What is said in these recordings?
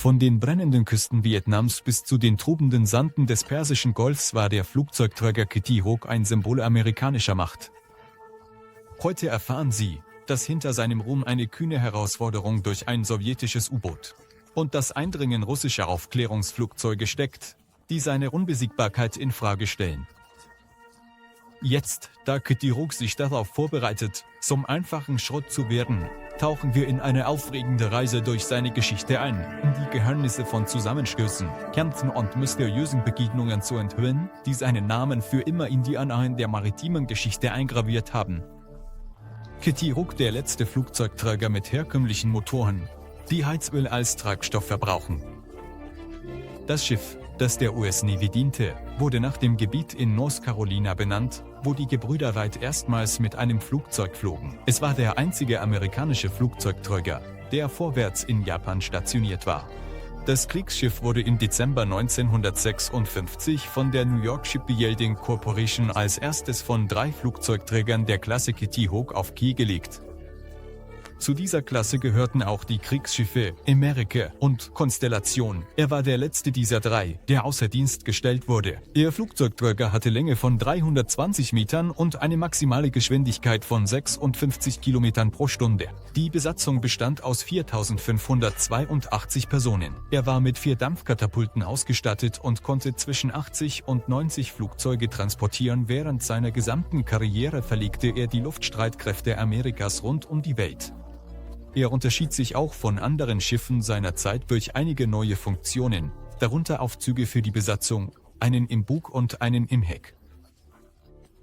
Von den brennenden Küsten Vietnams bis zu den tobenden Sanden des Persischen Golfs war der Flugzeugträger Kitty Hawk ein Symbol amerikanischer Macht. Heute erfahren Sie, dass hinter seinem Ruhm eine kühne Herausforderung durch ein sowjetisches U-Boot und das Eindringen russischer Aufklärungsflugzeuge steckt, die seine Unbesiegbarkeit in Frage stellen. Jetzt, da Kitty Hawk sich darauf vorbereitet, zum einfachen Schrott zu werden, tauchen wir in eine aufregende Reise durch seine Geschichte ein, um die Geheimnisse von Zusammenstößen, Kämpfen und mysteriösen Begegnungen zu enthüllen, die seinen Namen für immer in die Annalen der maritimen Geschichte eingraviert haben. Kitty Hawk, der letzte Flugzeugträger mit herkömmlichen Motoren, die Heizöl als Treibstoff verbrauchen. Das Schiff, das der US Navy diente, wurde nach dem Gebiet in North Carolina benannt, wo die Gebrüder Wright erstmals mit einem Flugzeug flogen. Es war der einzige amerikanische Flugzeugträger, der vorwärts in Japan stationiert war. Das Kriegsschiff wurde im Dezember 1956 von der New York Shipbuilding Corporation als erstes von 3 Flugzeugträgern der Klasse Kitty Hawk auf Kiel gelegt. Zu dieser Klasse gehörten auch die Kriegsschiffe America und Constellation. Er war der letzte dieser 3, der außer Dienst gestellt wurde. Der Flugzeugträger hatte Länge von 320 Metern und eine maximale Geschwindigkeit von 56 Kilometern pro Stunde. Die Besatzung bestand aus 4.582 Personen. Er war mit 4 Dampfkatapulten ausgestattet und konnte zwischen 80 und 90 Flugzeuge transportieren. Während seiner gesamten Karriere verlegte er die Luftstreitkräfte Amerikas rund um die Welt. Er unterschied sich auch von anderen Schiffen seiner Zeit durch einige neue Funktionen, darunter Aufzüge für die Besatzung, einen im Bug und einen im Heck.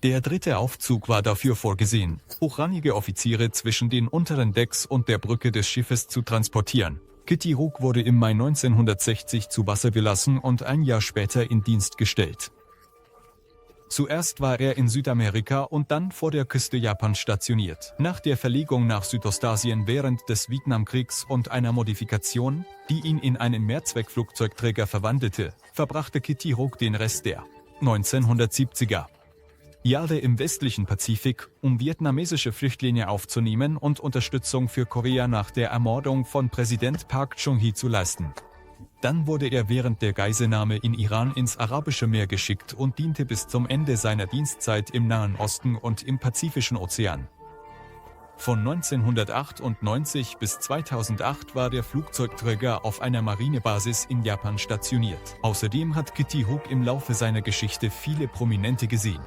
Der 3. Aufzug war dafür vorgesehen, hochrangige Offiziere zwischen den unteren Decks und der Brücke des Schiffes zu transportieren. Kitty Hawk wurde im Mai 1960 zu Wasser gelassen und ein Jahr später in Dienst gestellt. Zuerst war er in Südamerika und dann vor der Küste Japans stationiert. Nach der Verlegung nach Südostasien während des Vietnamkriegs und einer Modifikation, die ihn in einen Mehrzweckflugzeugträger verwandelte, verbrachte Kitty Hawk den Rest der 1970er Jahre im westlichen Pazifik, um vietnamesische Flüchtlinge aufzunehmen und Unterstützung für Korea nach der Ermordung von Präsident Park Chung-hee zu leisten. Dann wurde er während der Geiselnahme in Iran ins Arabische Meer geschickt und diente bis zum Ende seiner Dienstzeit im Nahen Osten und im Pazifischen Ozean. Von 1998 bis 2008 war der Flugzeugträger auf einer Marinebasis in Japan stationiert. Außerdem hat Kitty Hawk im Laufe seiner Geschichte viele Prominente gesehen.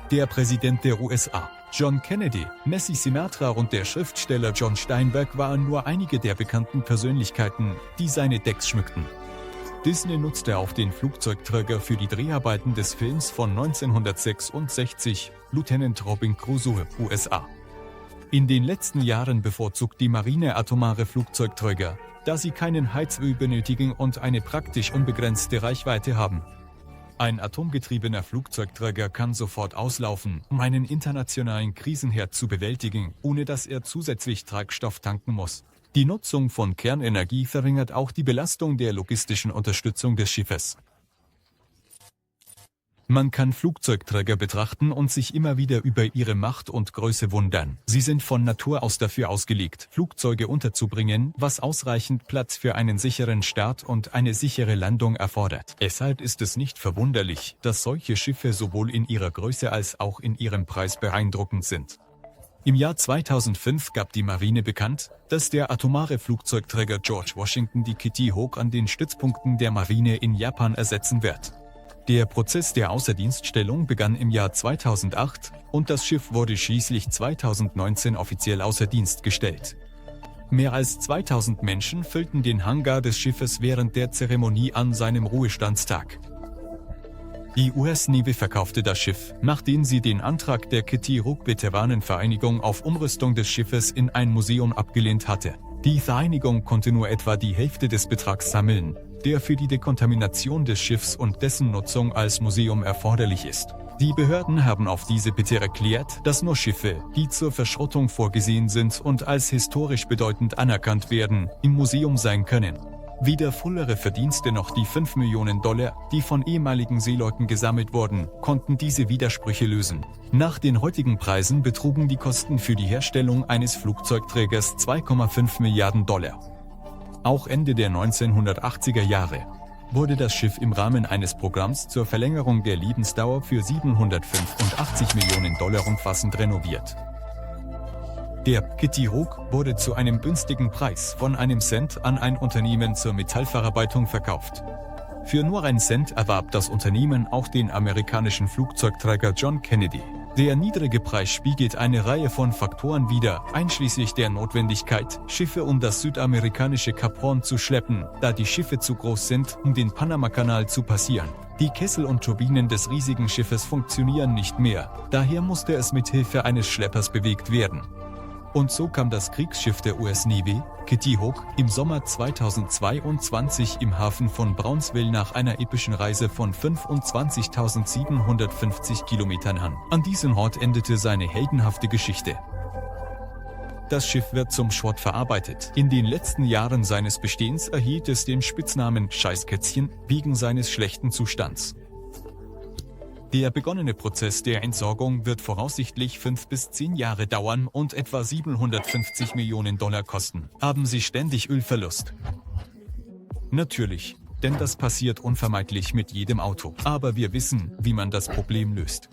Der Präsident der USA, John Kennedy, Nessie Sumatra und der Schriftsteller John Steinbeck waren nur einige der bekannten Persönlichkeiten, die seine Decks schmückten. Disney nutzte auch den Flugzeugträger für die Dreharbeiten des Films von 1966, Lieutenant Robin Crusoe, USA. In den letzten Jahren bevorzugt die Marine atomare Flugzeugträger, da sie keinen Heizöl benötigen und eine praktisch unbegrenzte Reichweite haben. Ein atomgetriebener Flugzeugträger kann sofort auslaufen, um einen internationalen Krisenherd zu bewältigen, ohne dass er zusätzlich Treibstoff tanken muss. Die Nutzung von Kernenergie verringert auch die Belastung der logistischen Unterstützung des Schiffes. Man kann Flugzeugträger betrachten und sich immer wieder über ihre Macht und Größe wundern. Sie sind von Natur aus dafür ausgelegt, Flugzeuge unterzubringen, was ausreichend Platz für einen sicheren Start und eine sichere Landung erfordert. Deshalb ist es nicht verwunderlich, dass solche Schiffe sowohl in ihrer Größe als auch in ihrem Preis beeindruckend sind. Im Jahr 2005 gab die Marine bekannt, dass der atomare Flugzeugträger George Washington die Kitty Hawk an den Stützpunkten der Marine in Japan ersetzen wird. Der Prozess der Außerdienststellung begann im Jahr 2008 und das Schiff wurde schließlich 2019 offiziell außer Dienst gestellt. Mehr als 2000 Menschen füllten den Hangar des Schiffes während der Zeremonie an seinem Ruhestandstag. Die US Navy verkaufte das Schiff, nachdem sie den Antrag der Kitty Hawk Veteranenvereinigung auf Umrüstung des Schiffes in ein Museum abgelehnt hatte. Die Vereinigung konnte nur etwa die Hälfte des Betrags sammeln, der für die Dekontamination des Schiffs und dessen Nutzung als Museum erforderlich ist. Die Behörden haben auf diese Bitte erklärt, dass nur Schiffe, die zur Verschrottung vorgesehen sind und als historisch bedeutend anerkannt werden, im Museum sein können. Weder frühere Verdienste noch die $5 Millionen, die von ehemaligen Seeleuten gesammelt wurden, konnten diese Widersprüche lösen. Nach den heutigen Preisen betrugen die Kosten für die Herstellung eines Flugzeugträgers $2,5 Milliarden. Auch Ende der 1980er Jahre wurde das Schiff im Rahmen eines Programms zur Verlängerung der Lebensdauer für 785 Millionen Dollar umfassend renoviert. Der Kitty Hawk wurde zu einem günstigen Preis von einem Cent an ein Unternehmen zur Metallverarbeitung verkauft. Für nur einen Cent erwarb das Unternehmen auch den amerikanischen Flugzeugträger John Kennedy. Der niedrige Preis spiegelt eine Reihe von Faktoren wider, einschließlich der Notwendigkeit, Schiffe um das südamerikanische Kap Horn zu schleppen, da die Schiffe zu groß sind, um den Panamakanal zu passieren. Die Kessel und Turbinen des riesigen Schiffes funktionieren nicht mehr, daher musste es mit Hilfe eines Schleppers bewegt werden. Und so kam das Kriegsschiff der US Navy, Kitty Hawk, im Sommer 2022 im Hafen von Brownsville nach einer epischen Reise von 25.750 Kilometern an. An diesem Ort endete seine heldenhafte Geschichte. Das Schiff wird zum Schrott verarbeitet. In den letzten Jahren seines Bestehens erhielt es den Spitznamen Scheißkätzchen wegen seines schlechten Zustands. Der begonnene Prozess der Entsorgung wird voraussichtlich 5 bis 10 Jahre dauern und etwa 750 Millionen Dollar kosten. Haben Sie ständig Ölverlust? Natürlich, denn das passiert unvermeidlich mit jedem Auto. Aber wir wissen, wie man das Problem löst.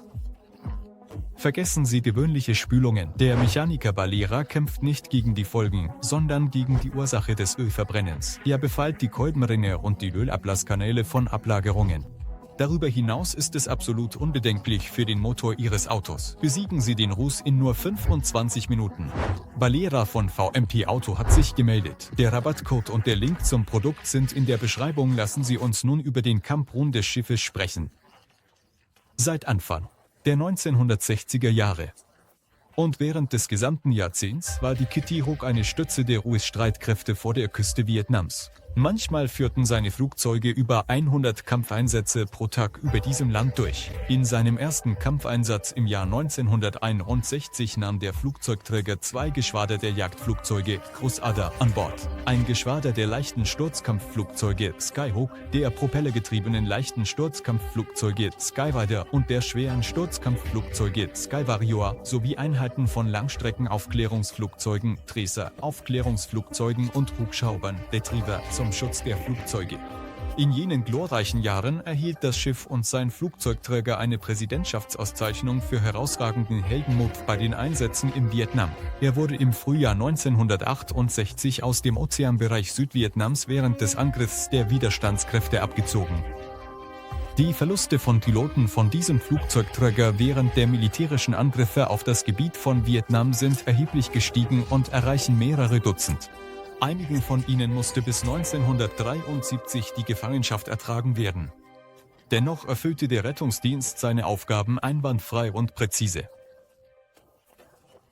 Vergessen Sie gewöhnliche Spülungen. Der Mechaniker Valera kämpft nicht gegen die Folgen, sondern gegen die Ursache des Ölverbrennens. Er befreit die Kolbenrinne und die Ölablasskanäle von Ablagerungen. Darüber hinaus ist es absolut unbedenklich für den Motor Ihres Autos. Besiegen Sie den Ruß in nur 25 Minuten. Valera von VMP Auto hat sich gemeldet. Der Rabattcode und der Link zum Produkt sind in der Beschreibung. Lassen Sie uns nun über den Kampfruhm des Schiffes sprechen. Seit Anfang der 1960er Jahre und während des gesamten Jahrzehnts war die Kitty Hawk eine Stütze der US-Streitkräfte vor der Küste Vietnams. Manchmal führten seine Flugzeuge über 100 Kampfeinsätze pro Tag über diesem Land durch. In seinem ersten Kampfeinsatz im Jahr 1961 nahm der Flugzeugträger 2 Geschwader der Jagdflugzeuge Crusader an Bord. Ein Geschwader der leichten Sturzkampfflugzeuge Skyhawk, der propellergetriebenen leichten Sturzkampfflugzeuge Skyrider und der schweren Sturzkampfflugzeuge Skywarrior sowie Einheiten von Langstreckenaufklärungsflugzeugen Tracer, Aufklärungsflugzeugen und Hubschraubern Retriever zum Schutz der Flugzeuge. In jenen glorreichen Jahren erhielt das Schiff und sein Flugzeugträger eine Präsidentschaftsauszeichnung für herausragenden Heldenmut bei den Einsätzen in Vietnam. Er wurde im Frühjahr 1968 aus dem Ozeanbereich Südvietnams während des Angriffs der Widerstandskräfte abgezogen. Die Verluste von Piloten von diesem Flugzeugträger während der militärischen Angriffe auf das Gebiet von Vietnam sind erheblich gestiegen und erreichen mehrere Dutzend. Einigen von ihnen musste bis 1973 die Gefangenschaft ertragen werden. Dennoch erfüllte der Rettungsdienst seine Aufgaben einwandfrei und präzise.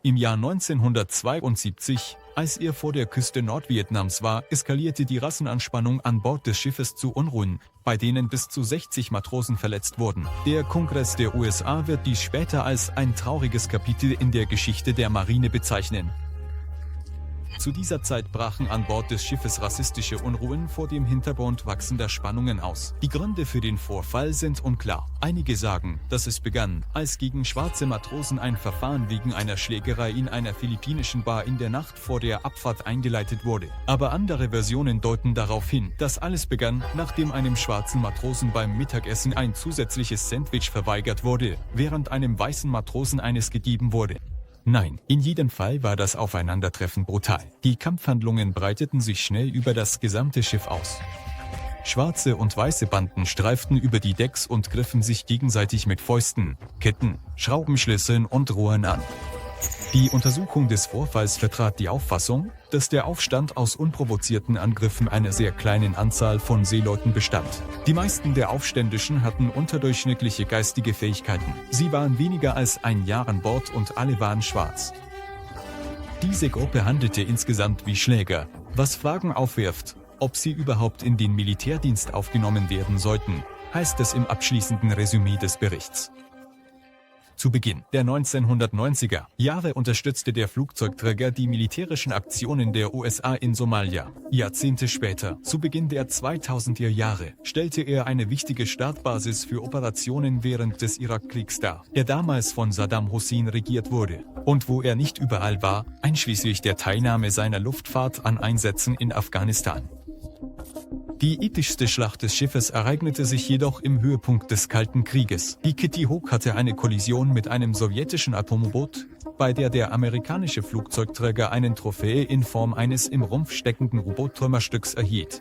Im Jahr 1972, als er vor der Küste Nordvietnams war, eskalierte die Rassenanspannung an Bord des Schiffes zu Unruhen, bei denen bis zu 60 Matrosen verletzt wurden. Der Kongress der USA wird dies später als ein trauriges Kapitel in der Geschichte der Marine bezeichnen. Zu dieser Zeit brachen an Bord des Schiffes rassistische Unruhen vor dem Hintergrund wachsender Spannungen aus. Die Gründe für den Vorfall sind unklar. Einige sagen, dass es begann, als gegen schwarze Matrosen ein Verfahren wegen einer Schlägerei in einer philippinischen Bar in der Nacht vor der Abfahrt eingeleitet wurde. Aber andere Versionen deuten darauf hin, dass alles begann, nachdem einem schwarzen Matrosen beim Mittagessen ein zusätzliches Sandwich verweigert wurde, während einem weißen Matrosen eines gegeben wurde. Nein, in jedem Fall war das Aufeinandertreffen brutal. Die Kampfhandlungen breiteten sich schnell über das gesamte Schiff aus. Schwarze und weiße Banden streiften über die Decks und griffen sich gegenseitig mit Fäusten, Ketten, Schraubenschlüsseln und Rohren an. Die Untersuchung des Vorfalls vertrat die Auffassung, dass der Aufstand aus unprovozierten Angriffen einer sehr kleinen Anzahl von Seeleuten bestand. Die meisten der Aufständischen hatten unterdurchschnittliche geistige Fähigkeiten. Sie waren weniger als ein Jahr an Bord und alle waren schwarz. Diese Gruppe handelte insgesamt wie Schläger, was Fragen aufwirft, ob sie überhaupt in den Militärdienst aufgenommen werden sollten, heißt es im abschließenden Resümee des Berichts. Zu Beginn der 1990er Jahre unterstützte der Flugzeugträger die militärischen Aktionen der USA in Somalia. Jahrzehnte später, zu Beginn der 2000er Jahre, stellte er eine wichtige Startbasis für Operationen während des Irakkriegs dar, der damals von Saddam Hussein regiert wurde, und wo er nicht überall war, einschließlich der Teilnahme seiner Luftfahrt an Einsätzen in Afghanistan. Die epischste Schlacht des Schiffes ereignete sich jedoch im Höhepunkt des Kalten Krieges. Die Kitty Hawk hatte eine Kollision mit einem sowjetischen Atom-U-Boot, bei der amerikanische Flugzeugträger einen Trophäe in Form eines im Rumpf steckenden U-Boot-Trümmerstücks erhielt.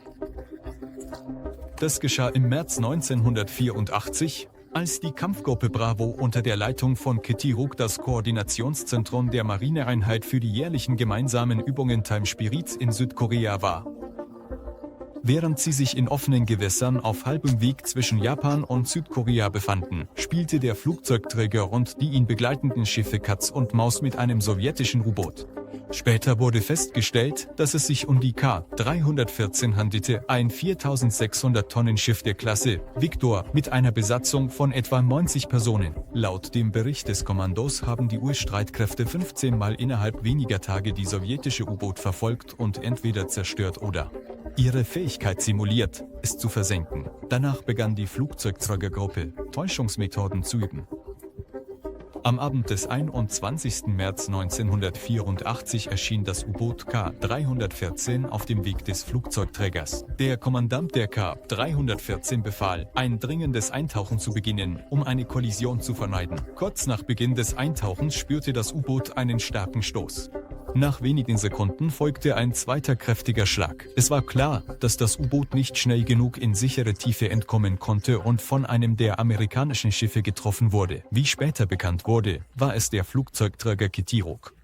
Das geschah im März 1984, als die Kampfgruppe Bravo unter der Leitung von Kitty Hawk das Koordinationszentrum der Marineeinheit für die jährlichen gemeinsamen Übungen Time Spirit in Südkorea war. Während sie sich in offenen Gewässern auf halbem Weg zwischen Japan und Südkorea befanden, spielte der Flugzeugträger und die ihn begleitenden Schiffe Katz und Maus mit einem sowjetischen U-Boot. Später wurde festgestellt, dass es sich um die K-314 handelte, ein 4.600 Tonnen Schiff der Klasse Victor mit einer Besatzung von etwa 90 Personen. Laut dem Bericht des Kommandos haben die US-Streitkräfte 15 Mal innerhalb weniger Tage die sowjetische U-Boot verfolgt und entweder zerstört oder ihre Fähigkeit simuliert, es zu versenken. Danach begann die Flugzeugträgergruppe, Täuschungsmethoden zu üben. Am Abend des 21. März 1984 erschien das U-Boot K-314 auf dem Weg des Flugzeugträgers. Der Kommandant der K-314 befahl, ein dringendes Eintauchen zu beginnen, um eine Kollision zu vermeiden. Kurz nach Beginn des Eintauchens spürte das U-Boot einen starken Stoß. Nach wenigen Sekunden folgte ein zweiter kräftiger Schlag. Es war klar, dass das U-Boot nicht schnell genug in sichere Tiefe entkommen konnte und von einem der amerikanischen Schiffe getroffen wurde. Wie später bekannt wurde, war es der Flugzeugträger Kitty Hawk.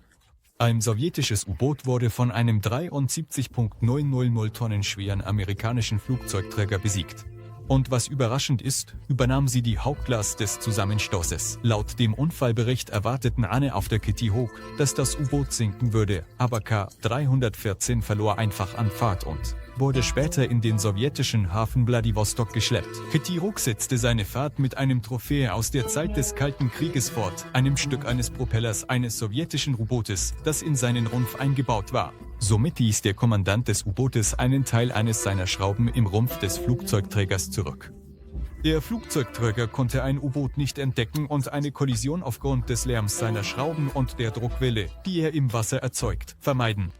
Ein sowjetisches U-Boot wurde von einem 73,000 Tonnen schweren amerikanischen Flugzeugträger besiegt. Und was überraschend ist, übernahm sie die Hauptlast des Zusammenstoßes. Laut dem Unfallbericht erwarteten alle auf der Kitty Hawk, dass das U-Boot sinken würde, aber K-314 verlor einfach an Fahrt und wurde später in den sowjetischen Hafen Wladiwostok geschleppt. Kitty Hawk setzte seine Fahrt mit einem Trophäe aus der Zeit des Kalten Krieges fort, einem Stück eines Propellers eines sowjetischen U-Bootes, das in seinen Rumpf eingebaut war. Somit ließ der Kommandant des U-Bootes einen Teil eines seiner Schrauben im Rumpf des Flugzeugträgers zurück. Der Flugzeugträger konnte ein U-Boot nicht entdecken und eine Kollision aufgrund des Lärms seiner Schrauben und der Druckwelle, die er im Wasser erzeugt, vermeiden.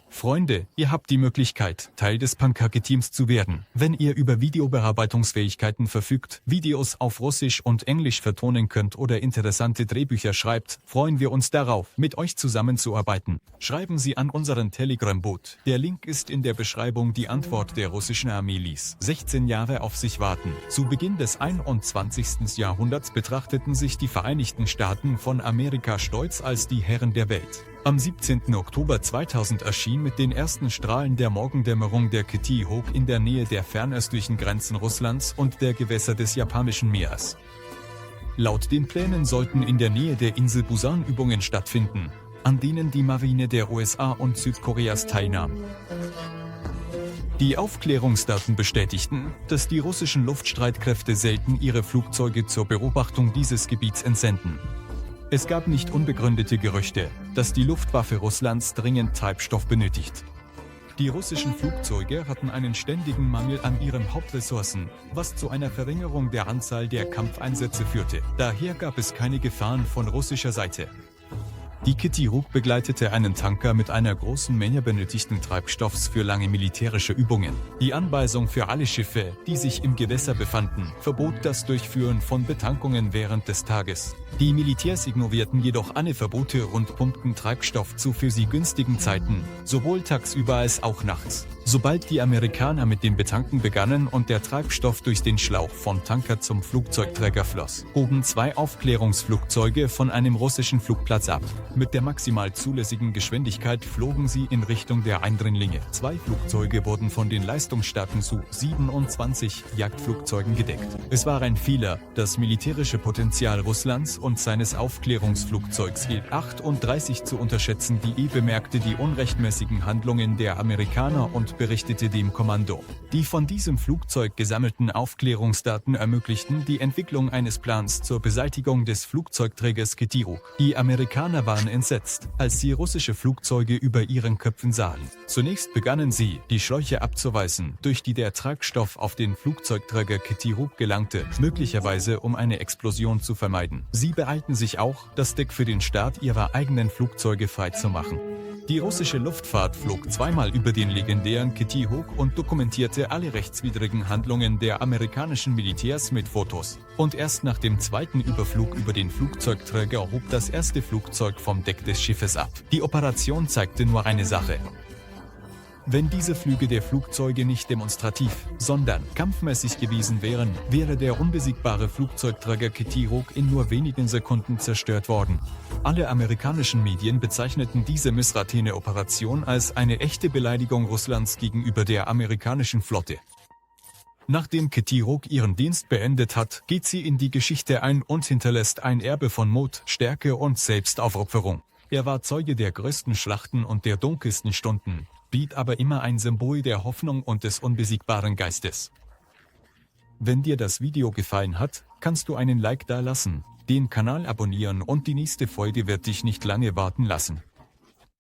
Freunde, ihr habt die Möglichkeit, Teil des Pankake-Teams zu werden. Wenn ihr über Videobearbeitungsfähigkeiten verfügt, Videos auf Russisch und Englisch vertonen könnt oder interessante Drehbücher schreibt, freuen wir uns darauf, mit euch zusammenzuarbeiten. Schreiben Sie an unseren Telegram-Bot. Der Link ist in der Beschreibung. Die Antwort der russischen Armee ließ 16 Jahre auf sich warten. Zu Beginn des 21. Jahrhunderts betrachteten sich die Vereinigten Staaten von Amerika stolz als die Herren der Welt. Am 17. Oktober 2000 erschien mit den ersten Strahlen der Morgendämmerung der Kitty Hawk in der Nähe der fernöstlichen Grenzen Russlands und der Gewässer des Japanischen Meeres. Laut den Plänen sollten in der Nähe der Insel Busan Übungen stattfinden, an denen die Marine der USA und Südkoreas teilnahm. Die Aufklärungsdaten bestätigten, dass die russischen Luftstreitkräfte selten ihre Flugzeuge zur Beobachtung dieses Gebiets entsenden. Es gab nicht unbegründete Gerüchte, dass die Luftwaffe Russlands dringend Treibstoff benötigt. Die russischen Flugzeuge hatten einen ständigen Mangel an ihren Hauptressourcen, was zu einer Verringerung der Anzahl der Kampfeinsätze führte. Daher gab es keine Gefahren von russischer Seite. Die Kitty Hawk begleitete einen Tanker mit einer großen Menge benötigten Treibstoffs für lange militärische Übungen. Die Anweisung für alle Schiffe, die sich im Gewässer befanden, verbot das Durchführen von Betankungen während des Tages. Die Militärs ignorierten jedoch alle Verbote und pumpten Treibstoff zu für sie günstigen Zeiten, sowohl tagsüber als auch nachts. Sobald die Amerikaner mit dem Betanken begannen und der Treibstoff durch den Schlauch vom Tanker zum Flugzeugträger floss, hoben 2 Aufklärungsflugzeuge von einem russischen Flugplatz ab. Mit der maximal zulässigen Geschwindigkeit flogen sie in Richtung der Eindringlinge. 2 Flugzeuge wurden von den leistungsstarken Su-27 Jagdflugzeugen gedeckt. Es war ein Fehler, das militärische Potenzial Russlands und seines Aufklärungsflugzeugs Il-38 zu unterschätzen. Die bemerkte die unrechtmäßigen Handlungen der Amerikaner und Pilot berichtete dem Kommando. Die von diesem Flugzeug gesammelten Aufklärungsdaten ermöglichten die Entwicklung eines Plans zur Beseitigung des Flugzeugträgers Kitty Hawk. Die Amerikaner waren entsetzt, als sie russische Flugzeuge über ihren Köpfen sahen. Zunächst begannen sie, die Schläuche abzureißen, durch die der Treibstoff auf den Flugzeugträger Kitty Hawk gelangte, möglicherweise um eine Explosion zu vermeiden. Sie beeilten sich auch, das Deck für den Start ihrer eigenen Flugzeuge freizumachen. Die russische Luftfahrt flog zweimal über den legendären Kitty Hawk und dokumentierte alle rechtswidrigen Handlungen der amerikanischen Militärs mit Fotos. Und erst nach dem zweiten Überflug über den Flugzeugträger hob das erste Flugzeug vom Deck des Schiffes ab. Die Operation zeigte nur eine Sache. Wenn diese Flüge der Flugzeuge nicht demonstrativ, sondern kampfmäßig gewesen wären, wäre der unbesiegbare Flugzeugträger Kitty Hawk in nur wenigen Sekunden zerstört worden. Alle amerikanischen Medien bezeichneten diese Misratene-Operation als eine echte Beleidigung Russlands gegenüber der amerikanischen Flotte. Nachdem Kitty Hawk ihren Dienst beendet hat, geht sie in die Geschichte ein und hinterlässt ein Erbe von Mut, Stärke und Selbstaufopferung. Er war Zeuge der größten Schlachten und der dunkelsten Stunden, blieb aber immer ein Symbol der Hoffnung und des unbesiegbaren Geistes. Wenn dir das Video gefallen hat, kannst du einen Like da lassen, den Kanal abonnieren und die nächste Folge wird dich nicht lange warten lassen.